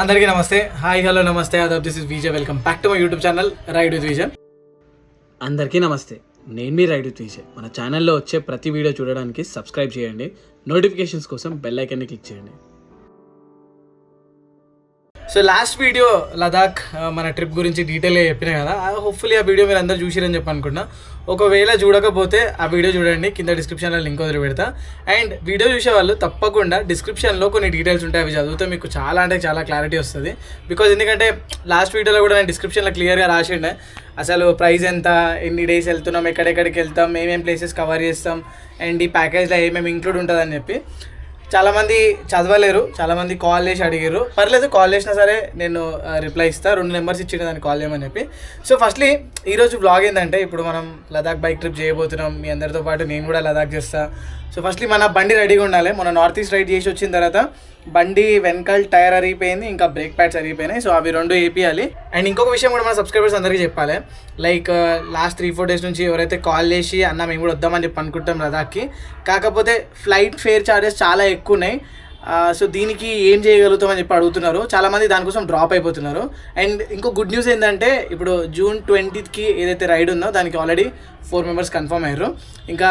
అందరికీ నమస్తే, hi, hello, నమస్తే, ఆదాబ్. This is Vijay. Welcome back to my YouTube channel ride with Vijay. అందరికీ నమస్తే, నేను మీ రైడ్ విత్ విజయ్. మన ఛానల్లో వచ్చే ప్రతి వీడియో చూడడానికి సబ్స్క్రైబ్ చేయండి, నోటిఫికేషన్స్ కోసం బెల్ ఐకాన్ని క్లిక్ చేయండి. సో లాస్ట్ వీడియో లదాఖ్ మన ట్రిప్ గురించి డీటెయిల్గా చెప్పినా కదా. హోప్ఫుల్లీ ఆ వీడియో మీరు అందరూ చూసిరని చెప్పి అనుకున్నా. ఒకవేళ చూడకపోతే ఆ వీడియో చూడండి, కింద డిస్క్రిప్షన్లో లింక్ వదిలి పెడతా. అండ్ వీడియో చూసే వాళ్ళు తప్పకుండా డిస్క్రిప్షన్లో కొన్ని డీటెయిల్స్ ఉంటాయి, అవి చదివితే మీకు చాలా అంటే చాలా క్లారిటీ వస్తుంది. బికాజ్ ఎందుకంటే లాస్ట్ వీడియోలో కూడా నేను డిస్క్రిప్షన్లో క్లియర్గా రాసిండే అసలు ప్రైస్ ఎంత, ఎన్ని డేస్ వెళ్తున్నాం, ఎక్కడెక్కడికి వెళ్తాం, ఏమేమి ప్లేసెస్ కవర్ చేస్తాం, అండ్ ఈ ప్యాకేజ్లో ఏమేమి ఇంక్లూడ్ ఉంటుందని చెప్పి. చాలామంది చదవలేరు, చాలామంది కాల్ చేసి అడిగారు. పర్లేదు, కాల్ చేసినా సరే నేను రిప్లై ఇస్తాను. 2 నెంబర్స్ ఇచ్చిన దాన్ని కాల్ చేయమని చెప్పి. సో ఫస్ట్లీ ఈరోజు వ్లాగ్ ఏంటంటే, ఇప్పుడు మనం లదాఖ్ బైక్ ట్రిప్ చేయబోతున్నాం. మీ అందరితో పాటు నేను కూడా లదాఖ్ చేస్తాను. సో ఫస్ట్లీ మన బండి రెడీగా ఉండాలి. మన నార్త్ ఈస్ట్ రైడ్ చేసి వచ్చిన తర్వాత బండి వెనకాల టైర్ అరిగిపోయింది, ఇంకా బ్రేక్ ప్యాడ్స్ అరిగిపోయినాయి. సో అవి 2 వేపియాలి. అండ్ ఇంకొక విషయం కూడా మన సబ్స్క్రైబర్స్ అందరికీ చెప్పాలి. లైక్ లాస్ట్ 3-4 డేస్ నుంచి ఎవరైతే కాల్ చేసి అన్న మేము కూడా వద్దామని చెప్పి అనుకుంటాం లదాఖ్కి, కాకపోతే ఫ్లైట్ ఫేర్ ఛార్జెస్ చాలా ఎక్కువ ఉన్నాయి. సో దీనికి ఏం చేయగలుగుతామని చెప్పి అడుగుతున్నారు చాలామంది, దానికోసం డ్రాప్ అయిపోతున్నారు. అండ్ ఇంకో గుడ్ న్యూస్ ఏంటంటే, ఇప్పుడు June 20th ఏదైతే రైడ్ ఉందో దానికి ఆల్రెడీ 4 మెంబర్స్ కన్ఫర్మ్ అయ్యారు. ఇంకా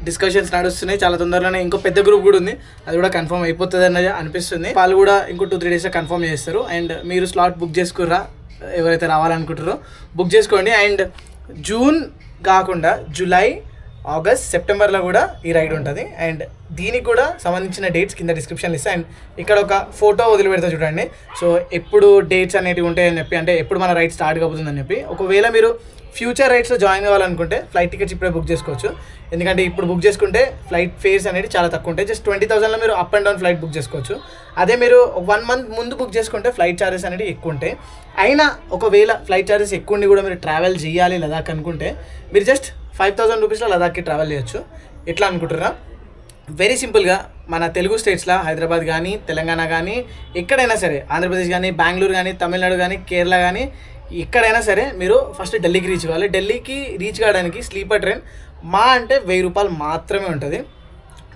డిస్కషన్స్ నడుస్తున్నాయి. చాలా తొందరలోనే ఇంకో పెద్ద గ్రూప్ కూడా ఉంది, అది కూడా కన్ఫర్మ్ అయిపోతుంది అన్నది అనిపిస్తుంది. వాళ్ళు కూడా ఇంకో 2-3 డేస్లో కన్ఫర్మ్ చేస్తారు. అండ్ మీరు స్లాట్ బుక్ చేసుకుర్రా, ఎవరైతే రావాలనుకుంటారో బుక్ చేసుకోండి. అండ్ జూన్ కాకుండా జూలై, ఆగస్ట్, సెప్టెంబర్లో కూడా ఈ రైడ్ ఉంటుంది. అండ్ దీనికి కూడా సంబంధించిన డేట్స్ కింద డిస్క్రిప్షన్లో ఇస్తాను. అండ్ ఇక్కడ ఒక ఫోటో వదిలిపెడతా చూడండి. సో ఎప్పుడు డేట్స్ అనేటివి ఉంటాయని చెప్పి, అంటే ఎప్పుడు మన రైడ్ స్టార్ట్ కాబోతుందని చెప్పి. ఒకవేళ మీరు ఫ్యూచర్ రైడ్స్లో జాయిన్ కావాలనుకుంటే ఫ్లైట్ టికెట్స్ ఇప్పుడే బుక్ చేసుకోవచ్చు. ఎందుకంటే ఇప్పుడు బుక్ చేసుకుంటే ఫ్లైట్ ఫేర్స్ అనేది చాలా తక్కువ ఉంటాయి. జస్ట్ 20,000లో మీరు up and down flight book చేసుకోవచ్చు. అదే మీరు 1 మంత్ ముందు బుక్ చేసుకుంటే ఫ్లైట్ ఛార్జెస్ అనేవి ఎక్కువ ఉంటాయి. అయినా ఒకవేళ ఫ్లైట్ ఛార్జెస్ ఎక్కువ ఉండి కూడా మీరు ట్రావెల్ చేయాలి లదాఖ్ అనుకుంటే, మీరు జస్ట్ 5,000 రూపీస్లో లదాఖ్కి ట్రావెల్ చేయొచ్చు. ఎట్లా అనుకుంటారా? వెరీ సింపుల్గా మన తెలుగు స్టేట్స్లో హైదరాబాద్ కానీ, తెలంగాణ కానీ, ఎక్కడైనా సరే, ఆంధ్రప్రదేశ్ కానీ, బెంగళూరు కానీ, తమిళనాడు కానీ, కేరళ కానీ, ఎక్కడైనా సరే మీరు ఫస్ట్ ఢిల్లీకి రీచ్ కావాలి. ఢిల్లీకి రీచ్ కావడానికి స్లీపర్ ట్రైన్ మా అంటే 1,000 రూపాయలు మాత్రమే ఉంటుంది.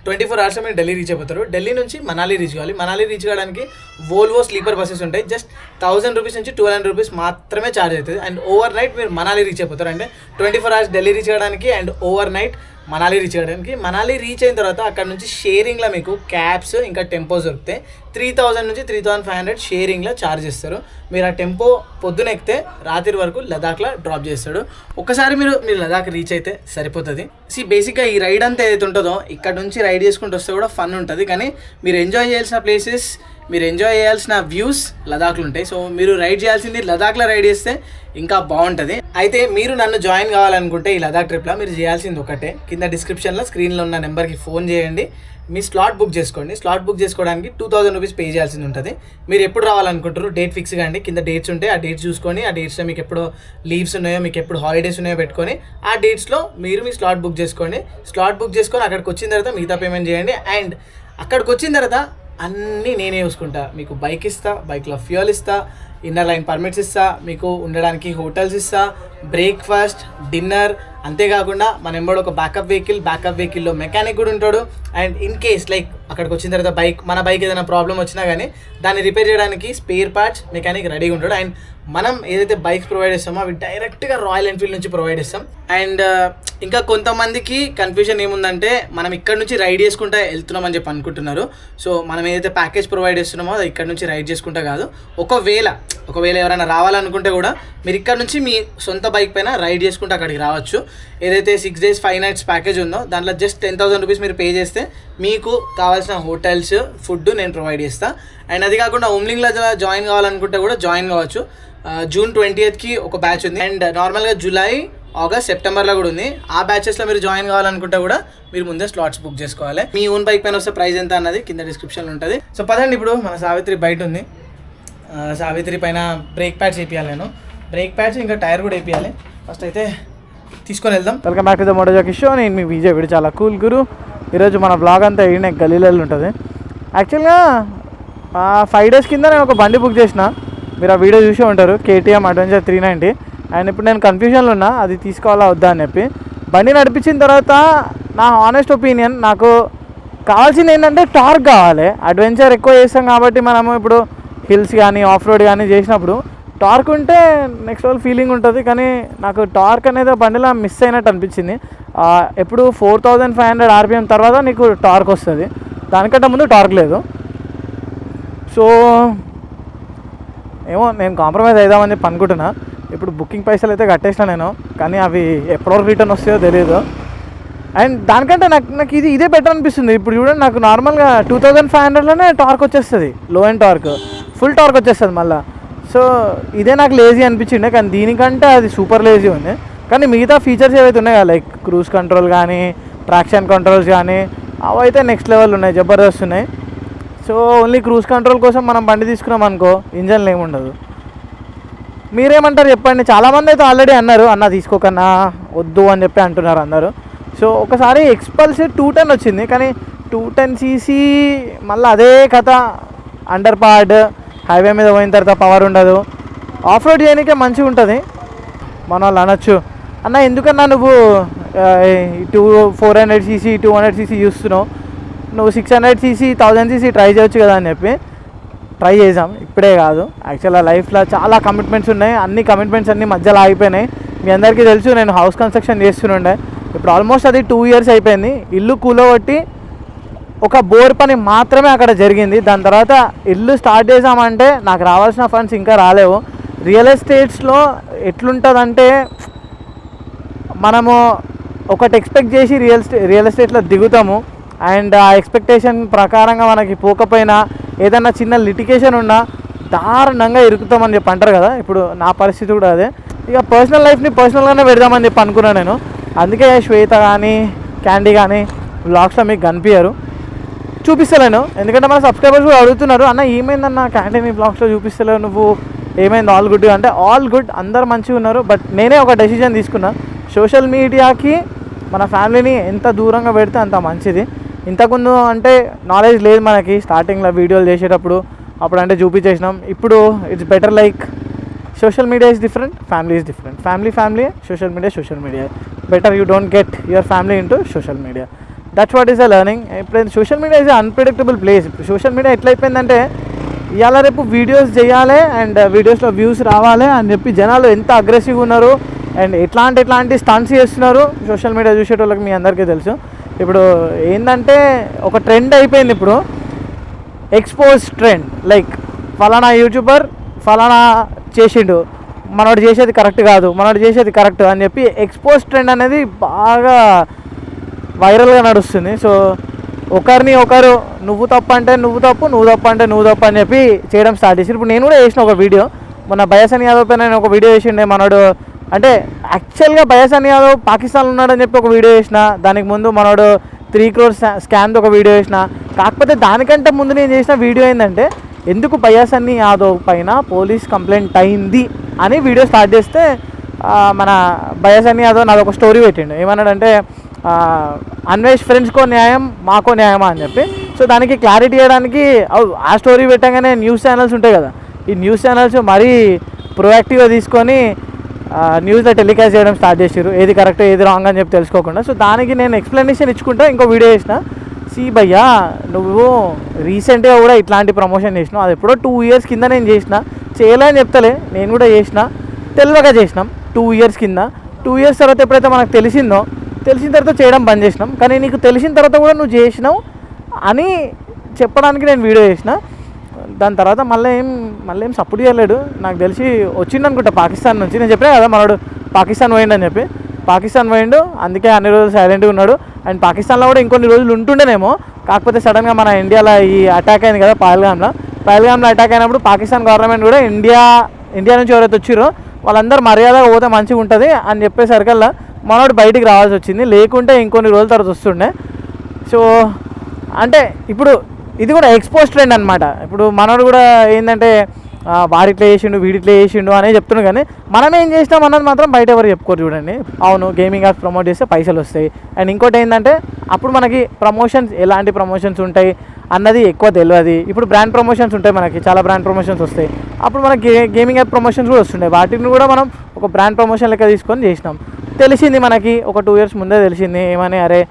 24 అవర్స్లో మీరు ఢిల్లీ రీచ్ అయిపోతారు. ఢిల్లీ నుంచి మనాలి రీచ్ కావాలి. మనాలి రీచ్ కావడానికి వోల్వో స్లీపర్ బస్సెస్ ఉంటాయి. జస్ట్ 1,000 రూపీస్ నుంచి 1,200 రూపీస్ మాత్రమే ఛార్జ్ అవుతుంది. అండ్ ఓవర్ నైట్ మీరు మనాలి రీచ్ అయిపోతారు. అంటే 24 అవర్స్ ఢిల్లీ రీచ్ కావడానికి and over night Manali reach అవ్వడానికి. మనాలి రీచ్ అయిన తర్వాత అక్కడ నుంచి షేరింగ్లో మీకు క్యాబ్స్ ఇంకా టెంపోస్ దొరుకుతాయి. 3,000 నుంచి 3,500 షేరింగ్లో ఛార్జ్ చేస్తారు. మీరు ఆ టెంపో పొద్దున ఎక్కితే రాత్రి వరకు లదాఖ్లో డ్రాప్ చేస్తాడు. ఒక్కసారి మీరు లదాఖ్ రీచ్ అయితే సరిపోతుంది. బేసిక్గా ఈ రైడ్ అంతా ఏదైతే ఉంటుందో ఇక్కడ నుంచి రైడ్ చేసుకుంటూ వస్తే కూడా ఫన్ ఉంటుంది. కానీ మీరు ఎంజాయ్ చేయాల్సిన ప్లేసెస్, మీరు ఎంజాయ్ చేయాల్సిన వ్యూస్ లదాఖ్లో ఉంటాయి. సో మీరు రైడ్ చేయాల్సింది లదాఖ్లో రైడ్ చేస్తే ఇంకా బాగుంటుంది. అయితే మీరు నన్ను జాయిన్ కావాలనుకుంటే ఈ లదాఖ్ ట్రిప్లో మీరు చేయాల్సింది ఒకటే, కింద డిస్క్రిప్షన్లో స్క్రీన్లో ఉన్న నెంబర్కి ఫోన్ చేయండి, మీ స్లాట్ బుక్ చేసుకోండి. స్లాట్ బుక్ చేసుకోవడానికి 2,000 రూపీస్ పే చేయాల్సింది ఉంటుంది. మీరు ఎప్పుడు రావాలనుకుంటారు డేట్ ఫిక్స్ కాండి, కింద డేట్స్ ఉంటాయి. ఆ డేట్స్ చూసుకొని ఆ డేట్స్లో మీకు ఎప్పుడు లీవ్స్ ఉన్నాయో, మీకు ఎప్పుడు హాలిడేస్ ఉన్నాయో పెట్టుకొని ఆ డేట్స్లో మీరు మీ స్లాట్ బుక్ చేసుకోండి. స్లాట్ బుక్ చేసుకొని అక్కడికి వచ్చిన తర్వాత మిగతా పేమెంట్ చేయండి. అండ్ అక్కడికి వచ్చిన తర్వాత అన్నీ నేనే చూసుకుంటా. మీకు బైక్ ఇస్తా, బైక్లో ఫ్యూయల్ ఇస్తా, ఇన్నర్ లైన్ పర్మిట్స్ ఇస్తా, మీకు ఉండడానికి హోటల్స్ ఇస్తా, బ్రేక్ఫాస్ట్, డిన్నర్. అంతేకాకుండా మన ఎంబడి ఒక బ్యాకప్ వెహికల్లో మెకానిక్ కూడా ఉంటాడు. అండ్ ఇన్ కేస్ లైక్ అక్కడికి వచ్చిన తర్వాత మన బైక్ ఏదైనా ప్రాబ్లం వచ్చినా కానీ దాన్ని రిపేర్ చేయడానికి స్పేర్ పార్ట్స్ మెకానిక్ రెడీగా ఉంటాడు. అండ్ మనం ఏదైతే బైక్స్ ప్రొవైడ్ చేస్తామో అవి డైరెక్ట్గా రాయల్ ఎన్ఫీల్డ్ నుంచి ప్రొవైడ్ చేస్తాం. అండ్ ఇంకా కొంతమందికి కన్ఫ్యూజన్ ఏముందంటే, మనం ఇక్కడ నుంచి రైడ్ చేసుకుంటా వెళ్తున్నామని చెప్పి అనుకుంటున్నారు. సో మనం ఏదైతే ప్యాకేజ్ ప్రొవైడ్ చేస్తున్నామో అది ఇక్కడ నుంచి రైడ్ చేసుకుంటా కాదు. ఒకవేళ ఎవరైనా రావాలనుకుంటే కూడా మీరు ఇక్కడ నుంచి మీ సొంత బైక్ పైన రైడ్ చేసుకుంటూ అక్కడికి రావచ్చు. ఏదైతే 6 days 5 nights ప్యాకేజ్ ఉందో దాంట్లో జస్ట్ 10,000 రూపీస్ మీరు పే చేస్తే మీకు కావాల్సిన హోటల్స్, ఫుడ్ నేను ప్రొవైడ్ చేస్తాను. అండ్ అది కాకుండా ఉమ్లింగ్లో జాయిన్ కావాలనుకుంటే కూడా జాయిన్ కావచ్చు. June 20th ఒక బ్యాచ్ ఉంది. అండ్ నార్మల్గా జూలై, ఆగస్ట్, సెప్టెంబర్లో కూడా ఉంది. ఆ బ్యాచెస్లో మీరు జాయిన్ కావాలనుకుంటే కూడా మీరు ముందే స్లాట్స్ బుక్ చేసుకోవాలి. మీ ఓన్ బైక్ పైన వస్తే ప్రైస్ ఎంత అన్నది కింద డిస్క్రిప్షన్లో ఉంటుంది. సో పదండి, ఇప్పుడు మన సావిత్రి బయట ఉంది. సావిత్రి పైన బ్రేక్ ప్యాడ్స్ వేపియాలి. నేను బ్రేక్ ప్యాడ్స్ ఇంకా టైర్ కూడా వేపియాలి. ఫస్ట్ అయితే తీసుకొని వెళ్దాం. Welcome back to the Motojockey show. నేను మీ విజయ్. వీడు చాలా కూల్ గురు. ఈరోజు మన బ్లాగ్ అంతా ఈయన గలీలలో ఉంటుంది. యాక్చువల్గా 5 days కింద నేను ఒక బండి బుక్ చేసిన, మీరు ఆ వీడియో చూసే ఉంటారు, KTM అడ్వెంచర్ 390. అండ్ ఇప్పుడు నేను కన్ఫ్యూజన్లో ఉన్నా అది తీసుకోవాలా వద్దా అని చెప్పి. బండి నడిపించిన తర్వాత నా హానెస్ట్ ఒపీనియన్, నాకు కావాల్సింది ఏంటంటే టార్క్ కావాలి. అడ్వెంచర్ ఎక్కువ చేస్తాం కాబట్టి మనము ఇప్పుడు హిల్స్ కానీ ఆఫ్ రోడ్ కానీ చేసినప్పుడు టార్క్ ఉంటే నెక్స్ట్ లెవెల్ ఫీలింగ్ ఉంటుంది. కానీ నాకు టార్క్ అనేది బండిలో మిస్ అయినట్టు అనిపించింది. ఎప్పుడు 4500 RPM తర్వాత నీకు టార్క్ వస్తుంది, దానికంటే ముందు టార్క్ లేదు. సో ఏమో నేను కాంప్రమైజ్ అవుదామని చెప్పి అనుకుంటున్నా. ఇప్పుడు బుకింగ్ పైసలు అయితే కట్టేసిన నేను, కానీ అవి ఎప్పటివరకు రిటర్న్ వస్తాయో తెలియదు. అండ్ దానికంటే నాకు ఇదే బెటర్ అనిపిస్తుంది. ఇప్పుడు చూడండి, నాకు నార్మల్గా 2500లోనే టార్క్ వచ్చేస్తుంది, లో అండ్ టార్క్, ఫుల్ టార్క్ వచ్చేస్తుంది మళ్ళీ. సో ఇదే నాకు లేజీ అనిపించిండే, కానీ దీనికంటే అది సూపర్ లేజీ ఉంది. కానీ మిగతా ఫీచర్స్ ఏవైతే ఉన్నాయో కదా, లైక్ క్రూజ్ కంట్రోల్ కానీ ట్రాక్షన్ కంట్రోల్స్ కానీ అవైతే నెక్స్ట్ లెవెల్ ఉన్నాయి, జబర్దస్త్ ఉన్నాయి. సో ఓన్లీ క్రూజ్ కంట్రోల్ కోసం మనం బండి తీసుకున్నాం అనుకో, ఇంజన్లో ఏముండదు. మీరేమంటారు చెప్పండి? చాలామంది అయితే ఆల్రెడీ అన్నారు, అన్న తీసుకోకన్నా వద్దు అని చెప్పి అంటున్నారు అందరూ. సో ఒకసారి ఎక్స్పల్స్ 210 వచ్చింది, కానీ 210cc మళ్ళీ అదే కథ, అండర్ పార్డ్, హైవే మీద పోయిన తర్వాత పవర్ ఉండదు, ఆఫ్ రోడ్ చేయడానికే మంచిగా ఉంటుంది. మన వాళ్ళు అనొచ్చు, అన్న ఎందుకన్నా నువ్వు 400cc 200cc చూస్తున్నావు, నువ్వు 600cc 1000cc ట్రై చేయొచ్చు కదా అని చెప్పి ట్రై చేసాం. ఇప్పుడే కాదు, యాక్చువల్గా లైఫ్లో చాలా కమిట్మెంట్స్ ఉన్నాయి. అన్ని కమిట్మెంట్స్ అన్నీ మధ్యలో ఆగిపోయినాయి. మీ అందరికీ తెలుసు, నేను హౌస్ కన్స్ట్రక్షన్ చేస్తుండే. ఇప్పుడు ఆల్మోస్ట్ అది 2 years అయిపోయింది. ఇల్లు కూలగొట్టి ఒక బోర్ పని మాత్రమే అక్కడ జరిగింది. దాని తర్వాత ఇల్లు స్టార్ట్ చేసామంటే నాకు రావాల్సిన ఫండ్స్ ఇంకా రాలేవు. రియల్ ఎస్టేట్స్లో ఎట్లుంటుందంటే, మనము ఒకటి ఎక్స్పెక్ట్ చేసి రియల్ ఎస్టేట్లో దిగుతాము. అండ్ ఆ ఎక్స్పెక్టేషన్ ప్రకారంగా మనకి పోకపోయినా, ఏదన్నా చిన్న లిటికేషన్ ఉన్నా దారుణంగా ఇరుకుతామని చెప్పి అంటారు కదా. ఇప్పుడు నా పరిస్థితి కూడా అదే. ఇక పర్సనల్ లైఫ్ని పర్సనల్గానే పెడదామని చెప్పి అనుకున్నాను నేను. అందుకే శ్వేత కానీ క్యాండీ కానీ వ్లాగ్స్లో మీకు కనిపించారు, చూపిస్తలేను. ఎందుకంటే మన సబ్స్క్రైబర్స్ కూడా అడుగుతున్నారు, అన్న ఏమైందన్న క్యాండీ వ్లాగ్స్లో చూపిస్తలేవు, నువ్వు ఏమైంది? ఆల్ గుడ్ అంటే ఆల్ గుడ్, అందరు మంచిగా ఉన్నారు. బట్ నేనే ఒక డెసిషన్ తీసుకున్నా, సోషల్ మీడియాకి మన ఫ్యామిలీని ఎంత దూరంగా పెడితే అంత మంచిది. ఇంతకుముందు అంటే నాలెడ్జ్ లేదు మనకి, స్టార్టింగ్లో వీడియోలు చేసేటప్పుడు అప్పుడు అంటే చూపించేసినాం. ఇప్పుడు it's better, like social media is different, family is different. Family, social media better. You don't get your family into social media. That's what is a learning. ఇప్పుడు social media is unpredictable place. ఇప్పుడు social media ఎట్లయిపోయిందంటే, ఇవాళ రేపు videos చేయాలి and వీడియోస్లో views రావాలి అని చెప్పి జనాలు ఎంత అగ్రెసివ్గా ఉన్నారు అండ్ ఎట్లాంటి స్టంట్స్ చేస్తున్నారు సోషల్ మీడియా చూసేటోళ్ళకి మీ అందరికీ తెలుసు. ఇప్పుడు ఏంటంటే ఒక ట్రెండ్ అయిపోయింది ఇప్పుడు, ఎక్స్పోజ్ ట్రెండ్. లైక్ ఫలానా యూట్యూబర్ ఫలానా చేసిండు, మనోడు చేసేది కరెక్ట్ కాదు, మనోడు చేసేది కరెక్ట్ అని చెప్పి ఎక్స్పోజ్ ట్రెండ్ అనేది బాగా వైరల్గా నడుస్తుంది. సో ఒకరిని ఒకరు నువ్వు తప్పు అంటే నువ్వు తప్పు, నువ్వు తప్పు అంటే నువ్వు తప్పు అని చెప్పి చేయడం స్టార్ట్ చేసి, ఇప్పుడు నేను కూడా చేసిన ఒక వీడియో, మొన్న బయాసన్ యాదవ్ పైన నేను ఒక వీడియో చేసిండే. మనోడు అంటే యాక్చువల్గా బయాసన్ యాదవ్ పాకిస్తాన్లో ఉన్నాడని చెప్పి ఒక వీడియో చేసిన, దానికి ముందు మనోడు 3 crore స్కామ్తో ఒక వీడియో చేసిన. కాకపోతే దానికంటే ముందు నేను చేసిన వీడియో ఏంటంటే, ఎందుకు బయాసన్ యాదవ్ పైన పోలీస్ కంప్లైంట్ అయింది అని వీడియో స్టార్ట్ చేస్తే, మన బయాసన్ యాదవ్ నాది ఒక స్టోరీ పెట్టిండు. ఏమన్నాడంటే, అన్వేష్ ఫ్రెండ్స్కో న్యాయం మాకో న్యాయమా అని చెప్పి. సో దానికి క్లారిటీ ఇవ్వడానికి ఆ స్టోరీ పెట్టగానే న్యూస్ ఛానల్స్ ఉంటాయి కదా, ఈ న్యూస్ ఛానల్స్ మరీ ప్రొయాక్టివ్గా తీసుకొని న్యూస్లో టెలికాస్ట్ చేయడం స్టార్ట్ చేసారు, ఏది కరెక్ట్ ఏది రాంగ్ అని చెప్పి తెలుసుకోకుండా. సో దానికి నేను ఎక్స్ప్లెనేషన్ ఇచ్చుకుంటా ఇంకో వీడియో చేసిన. భయ్యా నువ్వు రీసెంట్గా కూడా ఇట్లాంటి ప్రమోషన్ చేసినావు, అది ఎప్పుడో 2 years కింద నేను చేసిన, చేయలే అని చెప్తలే, నేను కూడా చేసిన, తెలియగా చేసినాం 2 years కింద. 2 years తర్వాత ఎప్పుడైతే మనకు తెలిసిన తర్వాత చేయడం బంద్ చేసినాం. కానీ నీకు తెలిసిన తర్వాత కూడా నువ్వు చేసినావు అని చెప్పడానికి నేను వీడియో చేసిన. దాని తర్వాత మళ్ళీ ఏం సపోర్ట్ చేయలేడు. నాకు తెలిసి వచ్చిండు అనుకుంటా పాకిస్తాన్ నుంచి. నేను చెప్పినా కదా మనోడు పాకిస్తాన్ పోయిండు అని చెప్పి, పాకిస్తాన్ పోయిండు, అందుకే అన్ని రోజులు సైలెంట్గా ఉన్నాడు. అండ్ పాకిస్తాన్లో కూడా ఇంకొన్ని రోజులు ఉంటుండేనేమో, కాకపోతే సడన్గా మన ఇండియాలో ఈ అటాక్ అయింది కదా పహల్గామ్లో అటాక్ అయినప్పుడు పాకిస్తాన్ గవర్నమెంట్ కూడా ఇండియా నుంచి ఎవరైతే వచ్చిరో వాళ్ళందరూ మర్యాదగా పోతే మంచిగా ఉంటుంది అని చెప్పేసరికల్లా మనోడు బయటికి రావాల్సి వచ్చింది, లేకుంటే ఇంకొన్ని రోజుల తర్వాత వస్తుండే. సో అంటే ఇప్పుడు ఇది కూడా ఎక్స్పోజ్ ట్రెండ్ అనమాట. ఇప్పుడు మనోడు కూడా ఏంటంటే వాడిట్లా చేసిండు వీడిట్లా చేసిండు అనే చెప్తున్నాడు, కానీ మనం ఏం చేసినాం అన్నది మాత్రం బయట ఎవరు చెప్పుకోరు. చూడండి, అవును గేమింగ్ యాప్స్ ప్రమోట్ చేస్తే పైసలు వస్తాయి. అండ్ ఇంకోటి ఏంటంటే అప్పుడు మనకి ప్రమోషన్స్ ఎలాంటి ప్రమోషన్స్ ఉంటాయి అన్నది ఎక్కువ తెలియదు. ఇప్పుడు బ్రాండ్ ప్రమోషన్స్ ఉంటాయి, మనకి చాలా బ్రాండ్ ప్రమోషన్స్ వస్తాయి. అప్పుడు మనకి గేమింగ్ యాప్ ప్రమోషన్స్ కూడా వస్తుంటాయి, వాటిని కూడా మనం ఒక బ్రాండ్ ప్రమోషన్ లెక్క తీసుకొని చేసినాం. తెలిసింది మనకి ఒక 2 years ముందే తెలిసింది ఏమని, అరే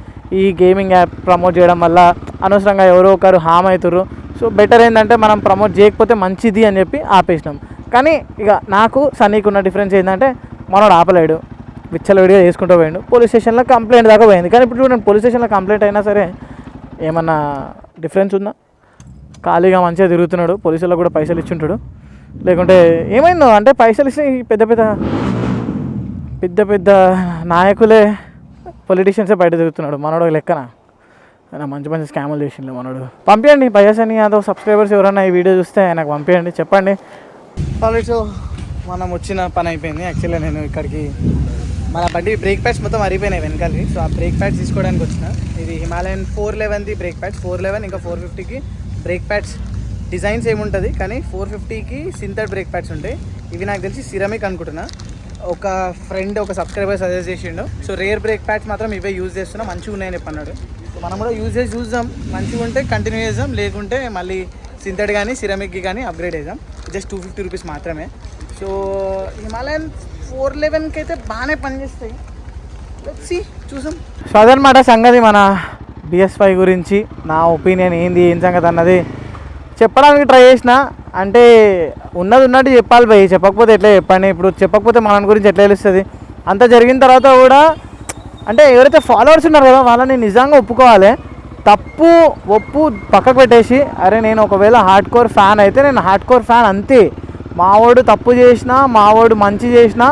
ఈ గేమింగ్ యాప్ ప్రమోట్ చేయడం వల్ల అనవసరంగా ఎవరో ఒకరు హామ్ అవుతారు, సో బెటర్ ఏంటంటే మనం ప్రమోట్ చేయకపోతే మంచిది అని చెప్పి ఆపేసినాం. కానీ ఇక నాకు సన్నీకి ఉన్న డిఫరెన్స్ ఏంటంటే మనోడు ఆపలేడు, విచ్చలవిడిగా చేసుకుంటూ పోయిండు. పోలీస్ స్టేషన్లో కంప్లైంట్ దాకా పోయింది. కానీ ఇప్పుడు చూడండి, పోలీస్ స్టేషన్లో కంప్లైంట్ అయినా సరే ఏమన్నా డిఫరెన్స్ ఉందా? ఖాళీగా మంచిగా తిరుగుతున్నాడు, పోలీసులకు కూడా పైసలు ఇచ్చుంటాడు. లేకుంటే ఏమైందో అంటే పైసలు ఇచ్చి పెద్ద పెద్ద నాయకులే పొలిటీషియన్సే బయట తిరుగుతున్నాడు. మనోడు లెక్కన ఆయన మంచి స్కాములు చేసిండు మనోడు. పంపించండి బయాసని యాదవ్ సబ్స్క్రైబర్స్ ఎవరైనా ఈ వీడియో చూస్తే నాకు పంపించండి, చెప్పండి. ఆల్రెడీ సో మనం వచ్చిన పని అయిపోయింది. యాక్చువల్గా నేను ఇక్కడికి మన బండి బ్రేక్ ప్యాడ్స్ మొత్తం అరిగిపోయినాయి వెనకాలి. సో ఆ బ్రేక్ ప్యాడ్స్ తీసుకోవడానికి వచ్చిన. ఇది హిమాలయన్ 411ది బ్రేక్ ప్యాడ్స్. 411 ఇంకా 450కి బ్రేక్ ప్యాడ్స్ డిజైన్స్ ఏముంటుంది, కానీ 450కి సింథెటిక్ బ్రేక్ ప్యాడ్స్ ఉంటాయి. ఇవి నాకు తెలిసి సిరమిక్ అనుకుంటున్నా. ఒక ఫ్రెండ్ ఒక సబ్స్క్రైబర్ సజెస్ట్ చేసిండు. సో రేర్ బ్రేక్ ప్యాడ్స్ మాత్రం ఇవే యూజ్ చేస్తున్నా, మంచిగా ఉన్నాయని చెప్పన్నాడు. సో మనం కూడా యూజ్ చేసి చూద్దాం, మంచిగా ఉంటే కంటిన్యూ చేద్దాం, లేకుంటే మళ్ళీ సింథెటిక్ కానీ సిరమిక్కి కానీ అప్గ్రేడ్ చేద్దాం. జస్ట్ 250 రూపీస్ మాత్రమే. సో హిమాలయన్ 411కి అయితే బాగానే పనిచేస్తాయి, చూసాం. సో అదనమాట సంగతి మన BS5 గురించి నా ఒపీనియన్ ఏంది, ఏం సంగతి అన్నది చెప్పడానికి ట్రై చేసిన. అంటే ఉన్నది ఉన్నట్టు చెప్పాలి భయ్, చెప్పకపోతే ఎట్లా చెప్పండి. ఇప్పుడు చెప్పకపోతే మన గురించి ఎట్లా తెలుస్తుంది? అంత జరిగిన తర్వాత కూడా అంటే ఎవరైతే ఫాలోవర్స్ ఉన్నారు కదా వాళ్ళని నిజంగా ఒప్పుకోవాలి. తప్పు ఒప్పు పక్కకు పెట్టేసి, అరే నేను ఒకవేళ హార్డ్ కోర్ ఫ్యాన్ అయితే నేను హార్డ్ కోర్ ఫ్యాన్ అంతే. మావాడు తప్పు చేసినా మావాడు మంచి చేసినా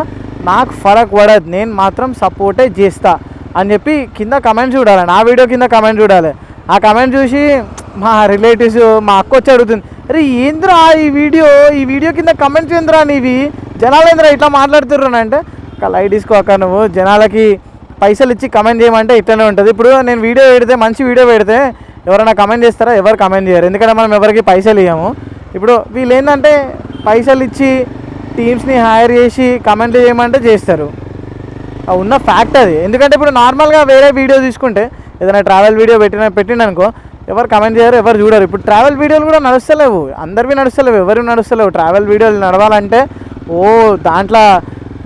నాకు ఫరక్ పడదు, నేను మాత్రం సపోర్టే చేస్తా అని చెప్పి కింద కమెంట్ చూడాలి. నా వీడియో కింద కమెంట్ చూడాలి. ఆ కమెంట్ చూసి మా రిలేటివ్స్ మా అక్క వచ్చి అడుగుతుంది, అరే ఏంద్రా ఈ వీడియో కింద కమెంట్స్ ఏంద్రా నీవి, జనాలు ఏంద్రా ఇట్లా మాట్లాడుతుర్రు అంటే, ఒక లైట్ తీసుకోక నువ్వు జనాలకి పైసలు ఇచ్చి కమెంట్ చేయమంటే ఇట్లనే ఉంటుంది. ఇప్పుడు నేను వీడియో పెడితే మంచి వీడియో పెడితే ఎవరైనా కమెంట్ చేస్తారా? ఎవరు కమెంట్ చేయరు, ఎందుకంటే మనం ఎవరికి పైసలు ఇవ్వము. ఇప్పుడు వీళ్ళు ఏంటంటే పైసలు ఇచ్చి టీమ్స్ని హైర్ చేసి కమెంట్లు చేయమంటే చేస్తారు, ఉన్న ఫ్యాక్ట్ అది. ఎందుకంటే ఇప్పుడు నార్మల్గా వేరే వీడియో తీసుకుంటే ఏదైనా ట్రావెల్ వీడియో పెట్టిండనుకో ఎవరు కమెంట్ చేయరు, ఎవరు చూడరు. ఇప్పుడు ట్రావెల్ వీడియోలు కూడా నడుస్తలేవు, అందరివి నడుస్తలేవు, ఎవరు నడుస్తలేవు. ట్రావెల్ వీడియోలు నడవాలంటే దాంట్లో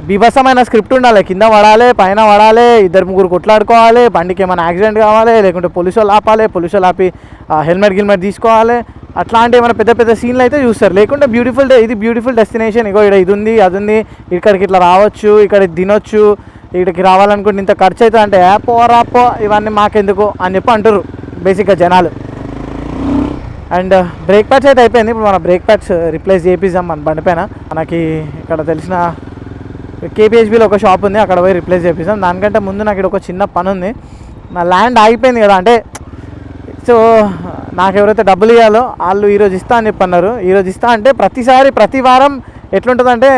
బీభత్సమైన స్క్రిప్ట్ ఉండాలి, కింద పడాలి పైన పడాలి, 2-3 కొట్లాడుకోవాలి, బండికి ఏమైనా యాక్సిడెంట్ కావాలి, లేకుంటే పోలీసు వాళ్ళు ఆపాలి, పోలీసు వాళ్ళు ఆపి హెల్మెట్ తీసుకోవాలి. అట్లాంటి ఏమైనా పెద్ద సీన్లు అయితే చూస్తారు. లేకుంటే ఇది బ్యూటిఫుల్ డెస్టినేషన్, ఇగో ఇక్కడ ఇది ఉంది అది ఉంది, ఇక్కడికి ఇట్లా రావచ్చు, ఇక్కడ తినొచ్చు, ఇక్కడికి రావాలనుకుంటే ఇంత ఖర్చు అవుతుంది అంటే పోరాపో ఇవన్నీ మాకెందుకు అని చెప్పి అంటారు బేసిక్గా జనాలు. అండ్ బ్రేక్ ప్యాడ్స్ అయితే అయిపోయింది. ఇప్పుడు మన బ్రేక్ ప్యాడ్స్ రిప్లేస్ చేపిద్దాం మన బండి పైన. మనకి ఇక్కడ తెలిసిన KPHBలో ఒక షాప్ ఉంది, అక్కడ పోయి రిప్లేస్ చేపిస్తాం. దానికంటే ముందు నాకు ఇక్కడ ఒక చిన్న పని ఉంది. నా ల్యాండ్ ఆగిపోయింది కదా, అంటే సో నాకు ఎవరైతే డబ్బులు ఇవ్వాలో వాళ్ళు ఈరోజు ఇస్తా అని చెప్పి అన్నారు. ఈరోజు ఇస్తా అంటే ప్రతి వారం ఎట్లుంటుందంటే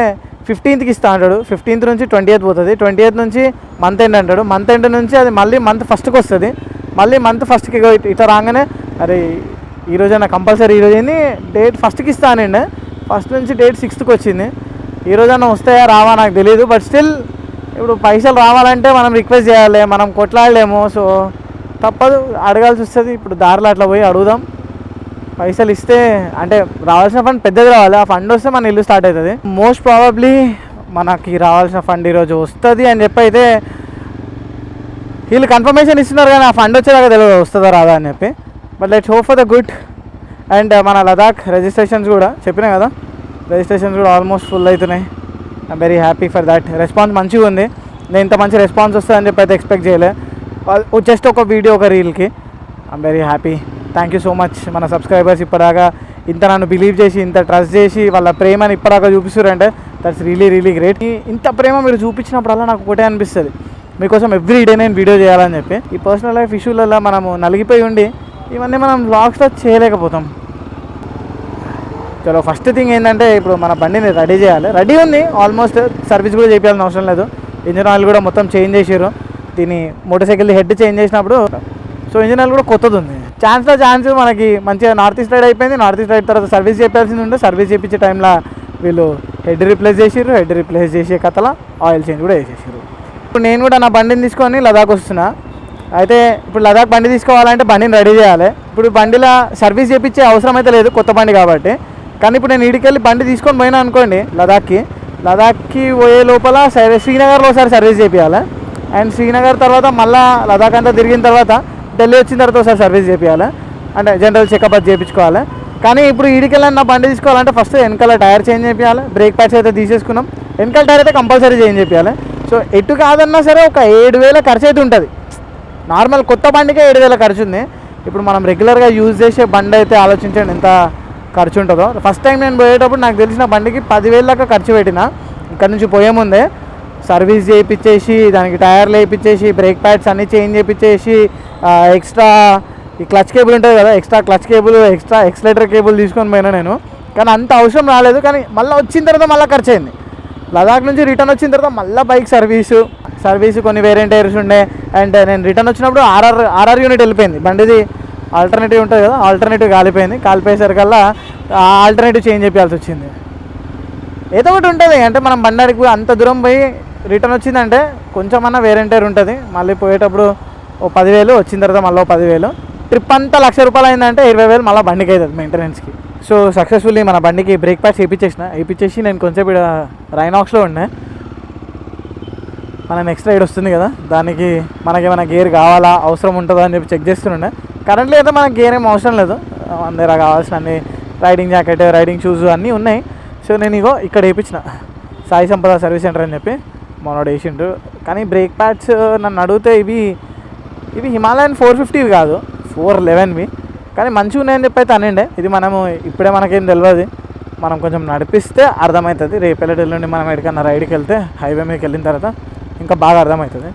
15కి ఇస్తా అంటాడు, 15th నుంచి 20th పోతుంది, 20th నుంచి మంత్ ఎండ్ అంటాడు, మంత్ ఎండ్ నుంచి అది మళ్ళీ మంత్ ఫస్ట్కి వస్తుంది, మళ్ళీ మంత్ ఫస్ట్కి ఇట్లా రాగానే అరే ఈరోజైనా కంపల్సరీ ఈరోజు ఏంది డేట్ ఫస్ట్కి ఇస్తానండి, ఫస్ట్ నుంచి డేట్ 6th వచ్చింది. ఈరోజైనా వస్తాయా రావా నాకు తెలియదు, బట్ స్టిల్ ఇప్పుడు పైసలు రావాలంటే మనం రిక్వెస్ట్ చేయాలి, మనం కొట్లాడలేము. సో తప్పదు, అడగాల్సి వస్తుంది. ఇప్పుడు దారిలో అట్లా పోయి అడుగుదాం. పైసలు ఇస్తే అంటే రావాల్సిన ఫండ్ పెద్దది రావాలి, ఆ ఫండ్ వస్తే మన ఇల్లు స్టార్ట్ అవుతుంది. మోస్ట్ ప్రాబబ్లీ మనకి రావాల్సిన ఫండ్ ఈరోజు వస్తుంది అని చెప్పి అయితే వీళ్ళు కన్ఫర్మేషన్ ఇస్తున్నారు, కానీ ఆ ఫండ్ వచ్చేదాకా తెలియదు వస్తుందా రాదా అని చెప్పి. But let's hope for the good. And మన లదాఖ్ రిజిస్ట్రేషన్స్ కూడా చెప్పినా కదా, రిజిస్ట్రేషన్స్ కూడా ఆల్మోస్ట్ ఫుల్ అవుతున్నాయి. I'm very happy for that. Response మంచిగా ఉంది. నేను ఇంత మంచి రెస్పాన్స్ వస్తుందని చెప్పి అయితే ఎక్స్పెక్ట్ చేయలే. జస్ట్ ఒక వీడియో ఒక రీల్కి. I'm very happy. Thank you so much మన సబ్స్క్రైబర్స్ ఇప్పటిదాకా ఇంత నన్ను బిలీవ్ చేసి ఇంత ట్రస్ట్ చేసి వాళ్ళ ప్రేమని ఇప్పటిదాకా చూపిస్తారంటే దట్స్ రియలీ గ్రేట్. ఇంత ప్రేమ మీరు చూపించినప్పుడల్లా నాకు ఒకటే అనిపిస్తుంది, మీకోసం ఎవ్రీ డే నేను వీడియో చేయాలని చెప్పి. ఈ పర్సనల్ లైఫ్ ఇష్యూలలో మనము నలిగిపోయి ఉండి ఇవన్నీ మనం వ్లాగ్స్లో చేయలేకపోతాం. చలో ఫస్ట్ థింగ్ ఏంటంటే ఇప్పుడు మన బండిని రెడీ చేయాలి. రెడీ ఉంది ఆల్మోస్ట్, సర్వీస్ కూడా చేయాల్సిన అవసరం లేదు. ఇంజిన్ ఆయిల్ కూడా మొత్తం చేంజ్ చేసారు. దీని మోటార్ సైకిల్ హెడ్ చేంజ్ చేసినప్పుడు సో ఇంజిన్ ఆయిల్ కూడా కొత్తది ఉంది. ఛాన్స్ మనకి మంచిగా నార్త్ ఈస్ట్ రైడ్ అయిపోయింది. నార్త్ ఈస్ట్ రైడ్ తర్వాత సర్వీస్ చేయాల్సింది ఉంటే సర్వీస్ చేయించే టైంలో వీళ్ళు హెడ్ రిప్లేస్ చేసారు. హెడ్ రిప్లేస్ చేసే కథల ఆయిల్ చేంజ్ కూడా చేసేసారు. ఇప్పుడు నేను కూడా నా బండిని తీసుకొని లదాఖ్ వస్తున్నా. అయితే ఇప్పుడు లదాఖ్ బండి తీసుకోవాలంటే బండిని రెడీ చేయాలి. ఇప్పుడు బండిలో సర్వీస్ చేయించే అవసరం అయితే లేదు, కొత్త బండి కాబట్టి. కానీ ఇప్పుడు నేను ఇడికెళ్ళి బండి తీసుకొని పోయినా అనుకోండి లదాఖ్కి పోయే లోపల శ్రీనగర్లో ఒకసారి సర్వీస్ చేయించాలి. అండ్ శ్రీనగర్ తర్వాత మళ్ళీ లదాఖ్ అంతా తిరిగిన తర్వాత ఢిల్లీ వచ్చిన తర్వాత ఒకసారి సర్వీస్ చేయించాలి, అంటే జనరల్ చెకప్ అది చేయించుకోవాలి. కానీ ఇప్పుడు ఈడికెళ్ళి నా బండి తీసుకోవాలంటే ఫస్ట్ వెనకాల టైర్ చేంజ్ చేయాలి, బ్రేక్ ప్యాడ్స్ అయితే తీసేసుకున్నాం, వెనకాల టైర్ అయితే కంపల్సరీ చేంజ్ చేయాలి. సో ఎటు కాదన్నా సరే ఒక 7,000 ఖర్చు అయితే ఉంటుంది. నార్మల్ కొత్త బండికే 7,000 ఖర్చు ఉంది. ఇప్పుడు మనం రెగ్యులర్గా యూజ్ చేసే బండి అయితే ఆలోచించండి ఎంత ఖర్చు ఉంటుందో. ఫస్ట్ టైం నేను పోయేటప్పుడు నాకు తెలిసిన బండికి 10,000 దాకా ఖర్చు పెట్టిన. ఇక్కడ నుంచి పోయే ముందే సర్వీస్ చేయించేసి, దానికి టైర్లు వేయించేసి, బ్రేక్ ప్యాడ్స్ అన్నీ చేంజ్ చేయించేసి, ఎక్స్ట్రా ఈ క్లచ్ కేబుల్ ఉంటుంది కదా, extra clutch cable, extra accelerator cable తీసుకొని పోయినా నేను. కానీ అంత అవసరం రాలేదు. కానీ మళ్ళీ వచ్చిన తర్వాత మళ్ళీ ఖర్చు అయింది. లదాఖ్ నుంచి రిటర్న్ వచ్చిన తర్వాత మళ్ళీ బైక్ సర్వీసు కొన్ని వేరే టైర్స్ ఉండే. అండ్ నేను రిటర్న్ వచ్చినప్పుడు ఆర్ఆర్ యూనిట్ వెళ్ళిపోయింది. బండిది ఆల్టర్నేటివ్ ఉంటుంది కదా, ఆల్టర్నేటివ్ కాలిపోయేసరికల్లా ఆల్టర్నేటివ్ చేంజ్ చేయాల్సి వచ్చింది. ఏదో ఒకటి ఉంటుంది అంటే మనం బండారికి అంత దూరం పోయి రిటర్న్ వచ్చిందంటే కొంచెమన్నా వేరే టైర్ ఉంటుంది. మళ్ళీ పోయేటప్పుడు ఓ 10,000, వచ్చిన తర్వాత మళ్ళీ 10,000. ట్రిప్ అంతా ₹1,00,000 అయిందంటే 20,000 మళ్ళీ బండికి అవుతుంది మెయింటెనెన్స్కి. సో సక్సెస్ఫుల్లీ మన బండికి బ్రేక్ ప్యాడ్స్ వేయించేసి నేను కొంచెం ఇక్కడ రైనాక్స్లో ఉండే. మన నెక్స్ట్ రైడ్ వస్తుంది కదా, దానికి మనకేమైనా గేర్ కావాలా, అవసరం ఉంటుందా అని చెప్పి చెక్ చేస్తుండే. కరెంట్లీ అయితే మనకు గేర్ ఏం అవసరం లేదు, మన దగ్గర కావాల్సిన అన్ని రైడింగ్ జాకెట్, రైడింగ్ షూస్ అన్నీ ఉన్నాయి. సో నేను ఇగో ఇక్కడ వేయించిన సాయి సంపద సర్వీస్ సెంటర్ అని చెప్పి మనోడు వేసిండు. కానీ బ్రేక్ ప్యాడ్స్ నన్ను అడిగితే ఇవి హిమాలయన్ 450 కాదు, 411వి. కానీ మంచిగా ఉన్నాయని చెప్పి అయితే అనండి. ఇది మనము ఇప్పుడే మనకేం తెలియదు, మనం కొంచెం నడిపిస్తే అర్థమవుతుంది. రేపెల్లటి నుండి మనం ఎక్కడికన్నా రైడ్కి వెళ్తే హైవే మీదకి వెళ్ళిన తర్వాత ఇంకా బాగా అర్థమవుతుంది.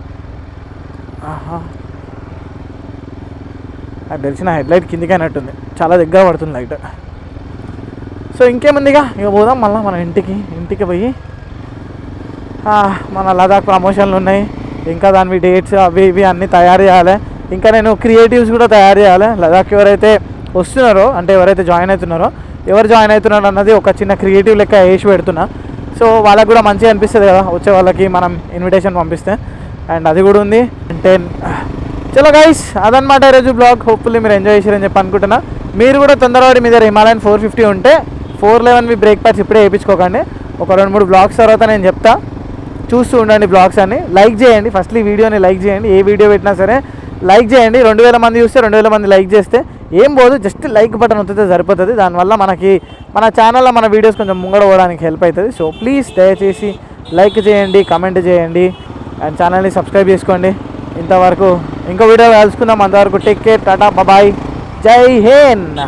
నాకు తెలిసిన హెడ్లైట్ కిందికి అయినట్టుంది, చాలా దగ్గర పడుతుంది లైట్. సో ఇంకేముందిగా ఇక పోదాం మళ్ళీ మన ఇంటికి పోయి మన లదాఖ్ ప్రమోషన్లు ఉన్నాయి, ఇంకా దాని డేట్స్ అవి ఇవి అన్నీ తయారు చేయాలి. ఇంకా నేను క్రియేటివ్స్ కూడా తయారు చేయాలి. లదాఖ్ ఎవరైతే వస్తున్నారో అంటే ఎవరైతే జాయిన్ అవుతున్నారో, ఎవరు జాయిన్ అవుతున్నారు అన్నది ఒక చిన్న క్రియేటివ్ లెక్క వేసి పెడుతున్నా. సో వాళ్ళకి కూడా మంచిగా అనిపిస్తుంది కదా వచ్చే వాళ్ళకి మనం ఇన్విటేషన్ పంపిస్తే. అండ్ అది కూడా ఉంది. అంటే చలో గైస్, అదనమాట ఈరోజు బ్లాగ్. హోప్ఫుల్లీ మీరు ఎంజాయ్ చేశారని చెప్పి అనుకుంటున్నా. మీరు కూడా తొందరపడి మీ దగ్గర హిమాలయన్ 450 ఉంటే 411 బ్రేక్ ప్యాడ్స్ ఇప్పుడే వేయించుకోకండి. ఒక 2-3 బ్లాగ్స్ తర్వాత నేను చెప్తా, చూస్తూ ఉండండి బ్లాగ్స్ అన్ని. లైక్ చేయండి, ఫస్ట్లీ వీడియోని లైక్ చేయండి. ఏ వీడియో పెట్టినా సరే లైక్ చేయండి. 2,000 మంది చూస్తే 2,000 మంది లైక్ చేస్తే ఏం పోదు, జస్ట్ లైక్ బటన్ వస్తే సరిపోతుంది. దానివల్ల మనకి మన ఛానల్లో మన వీడియోస్ కొంచెం ముంగడ పోవడానికి హెల్ప్ అవుతుంది. సో ప్లీజ్ దయచేసి లైక్ చేయండి, కమెంట్ చేయండి అండ్ ఛానల్ని సబ్స్క్రైబ్ చేసుకోండి. ఇంతవరకు ఇంకో వీడియో కలుసుకుందాం. అంతవరకు టేక్ కేర్, టాటా, బాయ్, జై హింద్.